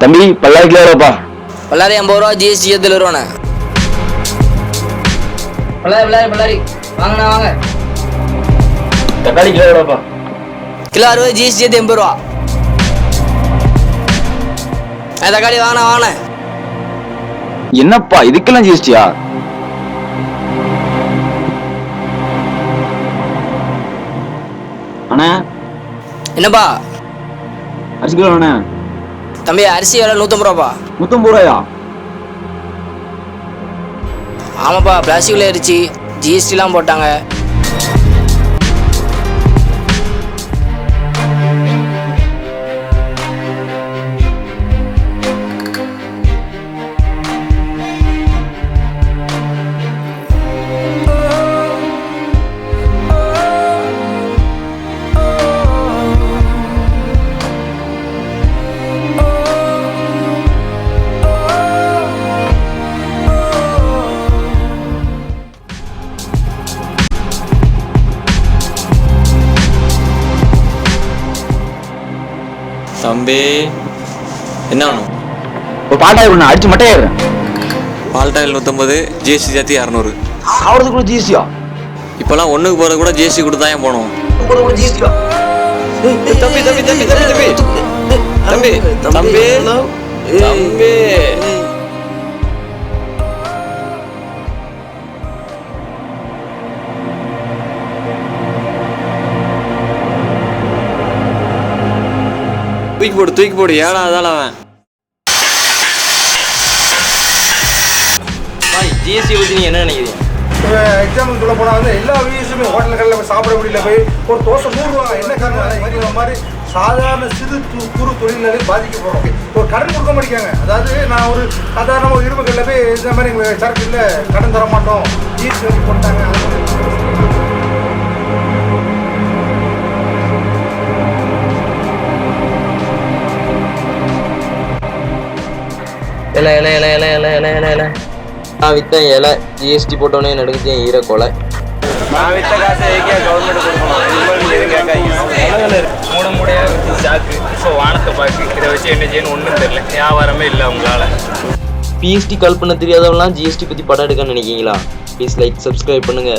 தம்பி பல்லாரி கிலோ எவ்வளோப்பா? பல்லாரி 50 ரூபா, ஜிஎஸ்டி சேர்த்து 7 ரூபாண்ணே. பல்லாரி வாங்கண்ணா வாங்க. தக்காளி கிலோ எவ்வளோப்பா? கிலோ 60, ஜிஎஸ்டி சேர்த்து 80 ரூபா. தக்காளி வாங்கண்ணே. என்னப்பா இதுக்கெல்லாம் ஜிஎஸ்டியா? அண்ணா என்னப்பா? அரிசி கிலோ அண்ணா. தம்பி அரிசி விலை 150 ரூபாப்பா. 150 ரூபாயா? ஆமாப்பா, பிளாஸ்டிக்ல அரிசி ஜிஎஸ்டிலாம் போட்டாங்க. தம்பி என்ன வேணும்? இப்போ பாட்டாய் ஒன்று அடிச்சு மட்டும் ஏறுறேன். பால்டாயில் 150, ஜிஎஸ்டி சேர்த்து 200. சாப்பிட்றதுக்குள்ள ஜிஎஸ்டியா? இப்போலாம் ஒன்றுக்கு போகிறது கூட ஜிஎஸ்டி கொடுத்து தான் போகணும். ஜிஎஸ்டியா? தம்பி தம்பி தம்பி தம்பி தம்பி தம்பி தம்பி தம்பி தூக்கி போடு ஏழாவதால அவன். ஜிஎஸ்டி பற்றி நீங்கள் என்ன நினைக்கிறீங்க? எக்ஸாம்பிள் சொல்ல போனால் வந்து எல்லா விஎஸ்ஸுமே ஹோட்டல்களில் போய் சாப்பிட முடியல, போய் ஒரு தோசை 100 ரூபா. என்ன காரணம்? மாதிரி சாதாரண சிறு குறு தொழில்களே பாதிக்கப்படுறோம். ஒரு கடன் கொடுக்க மாட்டேங்காங்க. அதாவது நான் ஒரு சாதாரண ஒரு இரும்புகளில் போய் இந்த மாதிரி சரக்கு இல்லை கடன் தர மாட்டோம் ஜிஎஸ்டி வச்சு போட்டாங்க. நான் வித்த இலை ஜிஎஸ்டி போட்டோன்னே நடுங்குச்சு என் ஈரக்கொலை. நான் வித்த காசை கவர்மெண்ட் கொடுக்கணும். மூடையாக சாக்கு. ஸோ வானத்தை பார்க்கு இதை வச்சு என்ன செய்யணும் ஒன்றும் தெரியல. வியாபாரமே இல்லை உங்களால். பிஎஸ்டி கால் பண்ண தெரியாதவங்களாம் ஜிஎஸ்டி பற்றி படம் எடுக்க நினைக்கிங்களா? ப்ளீஸ் லைக் சப்ஸ்கிரைப் பண்ணுங்க.